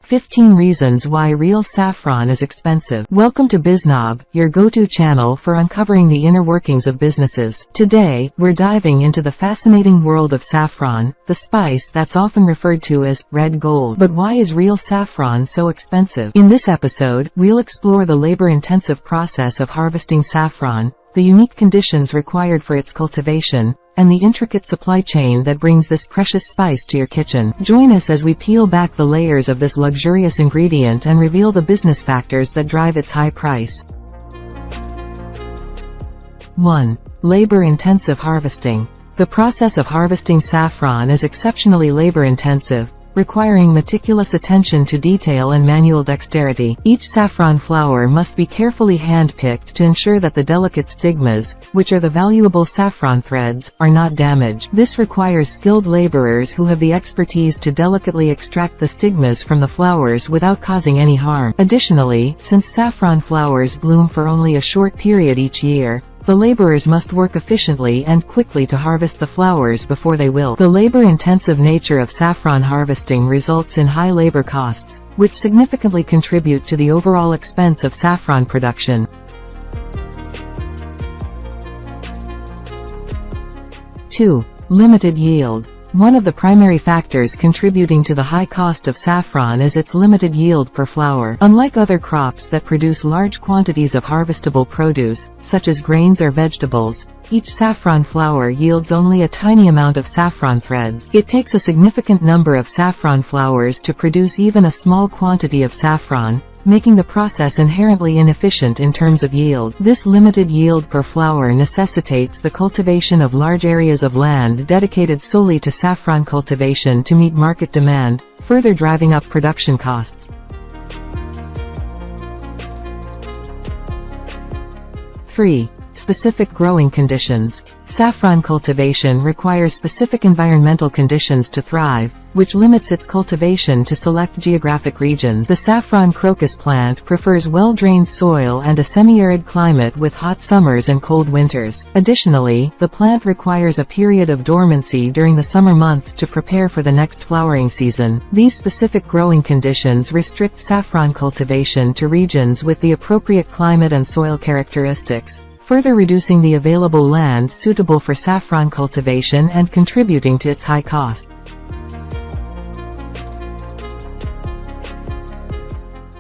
15 Reasons Why Real Saffron is Expensive. Welcome to BIZNOB, your go-to channel for uncovering the inner workings of businesses. Today, we're diving into the fascinating world of saffron, the spice that's often referred to as red gold. But why is real saffron so expensive? In this episode, we'll explore the labor-intensive process of harvesting saffron, the unique conditions required for its cultivation, and the intricate supply chain that brings this precious spice to your kitchen. Join us as we peel back the layers of this luxurious ingredient and reveal the business factors that drive its high price. 1. Labor-intensive harvesting. The process of harvesting saffron is exceptionally labor-intensive, requiring meticulous attention to detail and manual dexterity. Each saffron flower must be carefully hand-picked to ensure that the delicate stigmas, which are the valuable saffron threads, are not damaged. This requires skilled laborers who have the expertise to delicately extract the stigmas from the flowers without causing any harm. Additionally, since saffron flowers bloom for only a short period each year, the laborers must work efficiently and quickly to harvest the flowers before they wilt. The labor-intensive nature of saffron harvesting results in high labor costs, which significantly contribute to the overall expense of saffron production. 2. Limited yield. One of the primary factors contributing to the high cost of saffron is its limited yield per flower. Unlike other crops that produce large quantities of harvestable produce, such as grains or vegetables, each saffron flower yields only a tiny amount of saffron threads. It takes a significant number of saffron flowers to produce even a small quantity of saffron, making the process inherently inefficient in terms of yield. This limited yield per flower necessitates the cultivation of large areas of land dedicated solely to saffron cultivation to meet market demand, further driving up production costs. 3. Specific growing conditions. Saffron cultivation requires specific environmental conditions to thrive, which limits its cultivation to select geographic regions. The saffron crocus plant prefers well-drained soil and a semi-arid climate with hot summers and cold winters. Additionally, the plant requires a period of dormancy during the summer months to prepare for the next flowering season. These specific growing conditions restrict saffron cultivation to regions with the appropriate climate and soil characteristics, further reducing the available land suitable for saffron cultivation and contributing to its high cost.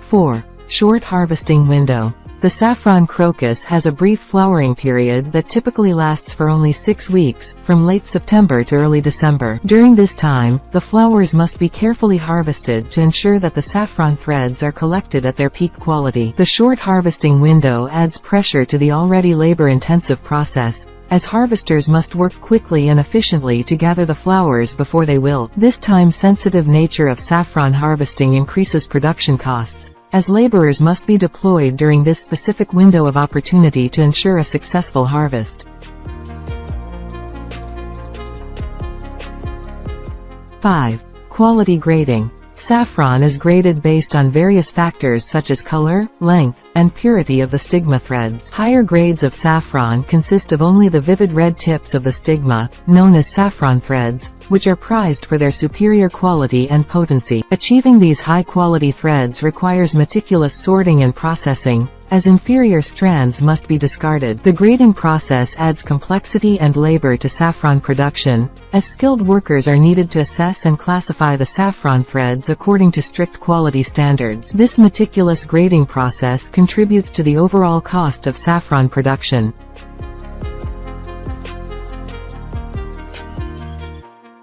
4. Short harvesting window. The saffron crocus has a brief flowering period that typically lasts for only 6 weeks, from late September to early December. During this time, the flowers must be carefully harvested to ensure that the saffron threads are collected at their peak quality. The short harvesting window adds pressure to the already labor-intensive process, as harvesters must work quickly and efficiently to gather the flowers before they wilt. This time-sensitive nature of saffron harvesting increases production costs, as laborers must be deployed during this specific window of opportunity to ensure a successful harvest. 5. Quality grading. Saffron is graded based on various factors such as color, length, and purity of the stigma threads. Higher grades of saffron consist of only the vivid red tips of the stigma, known as saffron threads, which are prized for their superior quality and potency. Achieving these high-quality threads requires meticulous sorting and processing, as inferior strands must be discarded. The grading process adds complexity and labor to saffron production, as skilled workers are needed to assess and classify the saffron threads according to strict quality standards. This meticulous grading process contributes to the overall cost of saffron production.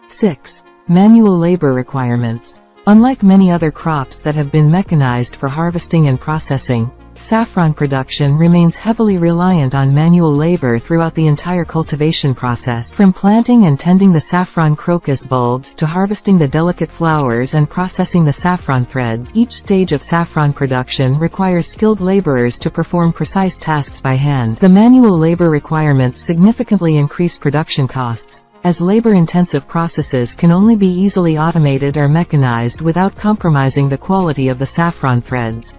6. Manual labor requirements. Unlike many other crops that have been mechanized for harvesting and processing, saffron production remains heavily reliant on manual labor throughout the entire cultivation process. From planting and tending the saffron crocus bulbs to harvesting the delicate flowers and processing the saffron threads, each stage of saffron production requires skilled laborers to perform precise tasks by hand. The manual labor requirements significantly increase production costs, as labor-intensive processes can only be easily automated or mechanized without compromising the quality of the saffron threads.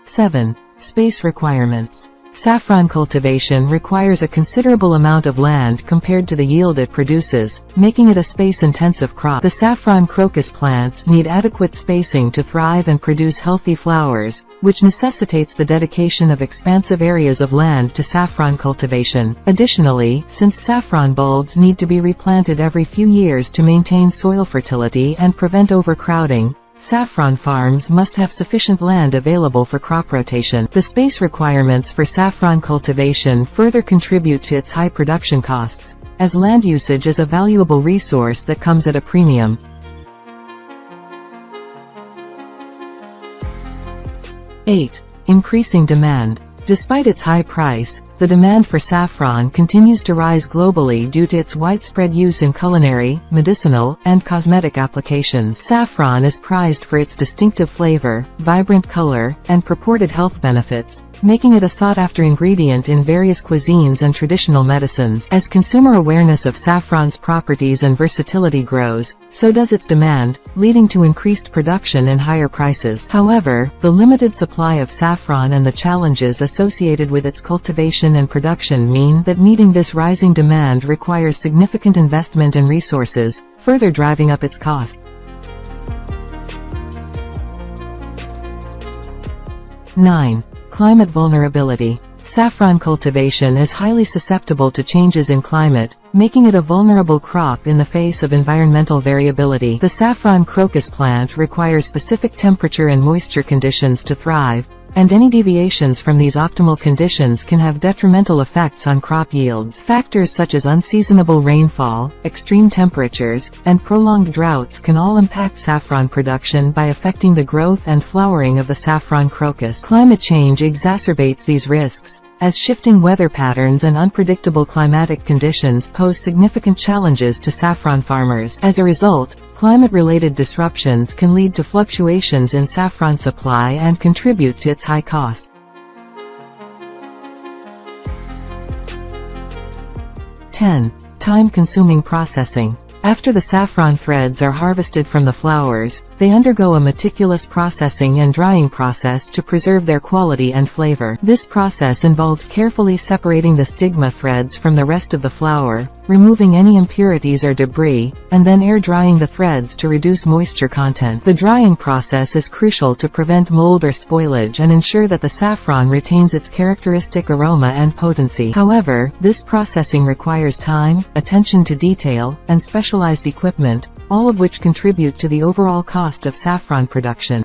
7. Space requirements. Saffron cultivation requires a considerable amount of land compared to the yield it produces, making it a space-intensive crop. The saffron crocus plants need adequate spacing to thrive and produce healthy flowers, which necessitates the dedication of expansive areas of land to saffron cultivation. Additionally, since saffron bulbs need to be replanted every few years to maintain soil fertility and prevent overcrowding, saffron farms must have sufficient land available for crop rotation. The space requirements for saffron cultivation further contribute to its high production costs, as land usage is a valuable resource that comes at a premium. 8. Increasing demand. Despite its high price, the demand for saffron continues to rise globally due to its widespread use in culinary, medicinal, and cosmetic applications. Saffron is prized for its distinctive flavor, vibrant color, and purported health benefits, making it a sought-after ingredient in various cuisines and traditional medicines. As consumer awareness of saffron's properties and versatility grows, so does its demand, leading to increased production and higher prices. However, the limited supply of saffron and the challenges associated with its cultivation and production mean that meeting this rising demand requires significant investment and resources, further driving up its cost. 9. Climate vulnerability. Saffron cultivation is highly susceptible to changes in climate, making it a vulnerable crop in the face of environmental variability. The saffron crocus plant requires specific temperature and moisture conditions to thrive, and any deviations from these optimal conditions can have detrimental effects on crop yields. Factors such as unseasonable rainfall, extreme temperatures, and prolonged droughts can all impact saffron production by affecting the growth and flowering of the saffron crocus. Climate change exacerbates these risks, as shifting weather patterns and unpredictable climatic conditions pose significant challenges to saffron farmers. As a result, climate-related disruptions can lead to fluctuations in saffron supply and contribute to its high cost. 10. Time-consuming processing. After the saffron threads are harvested from the flowers, they undergo a meticulous processing and drying process to preserve their quality and flavor. This process involves carefully separating the stigma threads from the rest of the flower, removing any impurities or debris, and then air-drying the threads to reduce moisture content. The drying process is crucial to prevent mold or spoilage and ensure that the saffron retains its characteristic aroma and potency. However, this processing requires time, attention to detail, and specialized equipment, all of which contribute to the overall cost of saffron production.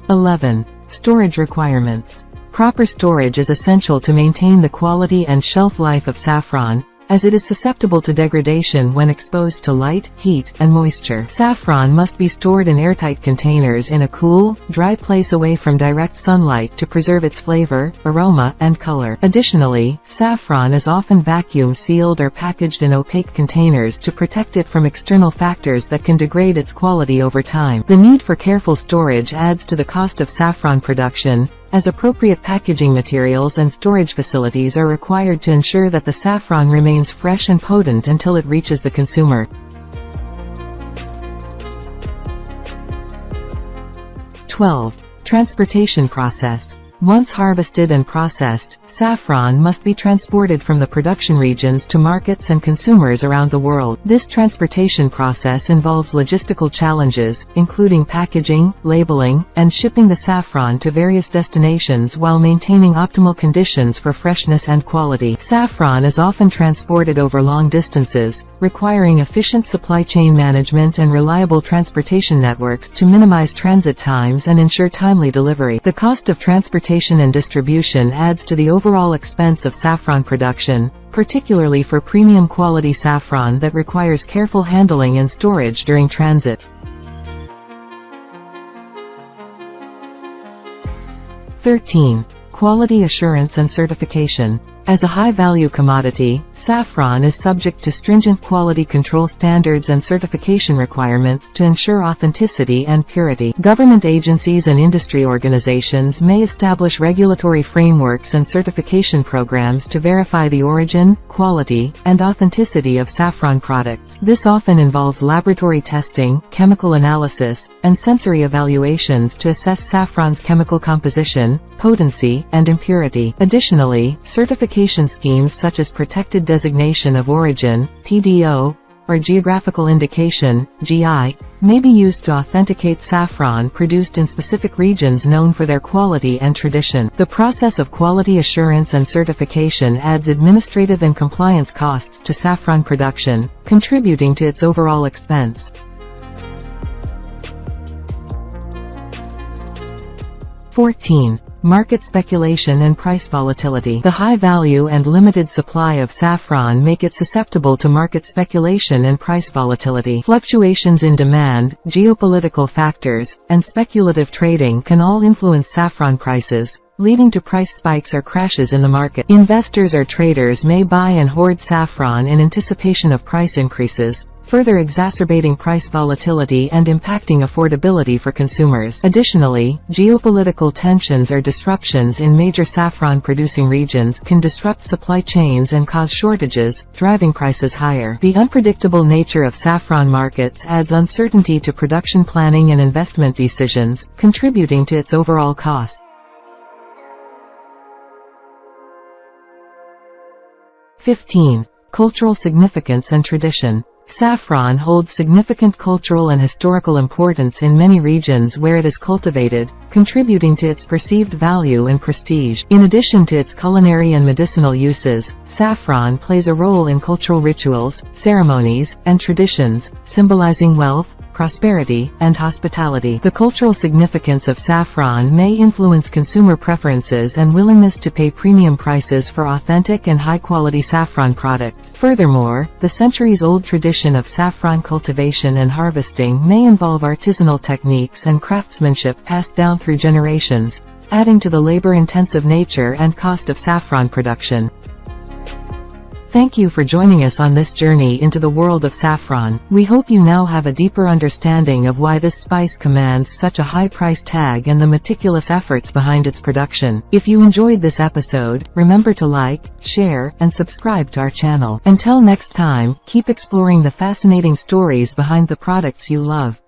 11. Storage requirements. Proper storage is essential to maintain the quality and shelf life of saffron, as it is susceptible to degradation when exposed to light, heat, and moisture. Saffron must be stored in airtight containers in a cool, dry place away from direct sunlight to preserve its flavor, aroma, and color. Additionally, saffron is often vacuum sealed or packaged in opaque containers to protect it from external factors that can degrade its quality over time. The need for careful storage adds to the cost of saffron production, as appropriate packaging materials and storage facilities are required to ensure that the saffron remains fresh and potent until it reaches the consumer. 12. Transportation process. Once harvested and processed, saffron must be transported from the production regions to markets and consumers around the world. This transportation process involves logistical challenges, including packaging, labeling, and shipping the saffron to various destinations while maintaining optimal conditions for freshness and quality. Saffron is often transported over long distances, requiring efficient supply chain management and reliable transportation networks to minimize transit times and ensure timely delivery. The cost of transportation and distribution adds to the overall expense of saffron production, particularly for premium quality saffron that requires careful handling and storage during transit. 13. Quality assurance and certification. As a high-value commodity, saffron is subject to stringent quality control standards and certification requirements to ensure authenticity and purity. Government agencies and industry organizations may establish regulatory frameworks and certification programs to verify the origin, quality, and authenticity of saffron products. This often involves laboratory testing, chemical analysis, and sensory evaluations to assess saffron's chemical composition, potency, and impurity. Additionally, certification schemes such as Protected Designation of Origin, PDO, or Geographical Indication, GI, may be used to authenticate saffron produced in specific regions known for their quality and tradition. The process of quality assurance and certification adds administrative and compliance costs to saffron production, contributing to its overall expense. 14. Market speculation and price volatility. The high value and limited supply of saffron make it susceptible to market speculation and price volatility. Fluctuations in demand, geopolitical factors, and speculative trading can all influence saffron prices, leading to price spikes or crashes in the market. Investors or traders may buy and hoard saffron in anticipation of price increases, further exacerbating price volatility and impacting affordability for consumers. Additionally, geopolitical tensions or disruptions in major saffron-producing regions can disrupt supply chains and cause shortages, driving prices higher. The unpredictable nature of saffron markets adds uncertainty to production planning and investment decisions, contributing to its overall cost. 15. Cultural significance and tradition. Saffron holds significant cultural and historical importance in many regions where it is cultivated, contributing to its perceived value and prestige. In addition to its culinary and medicinal uses, saffron plays a role in cultural rituals, ceremonies, and traditions, symbolizing wealth, prosperity, and hospitality. The cultural significance of saffron may influence consumer preferences and willingness to pay premium prices for authentic and high-quality saffron products. Furthermore, the centuries-old tradition of saffron cultivation and harvesting may involve artisanal techniques and craftsmanship passed down through generations, adding to the labor-intensive nature and cost of saffron production. Thank you for joining us on this journey into the world of saffron. We hope you now have a deeper understanding of why this spice commands such a high price tag and the meticulous efforts behind its production. If you enjoyed this episode, remember to like, share, and subscribe to our channel. Until next time, keep exploring the fascinating stories behind the products you love.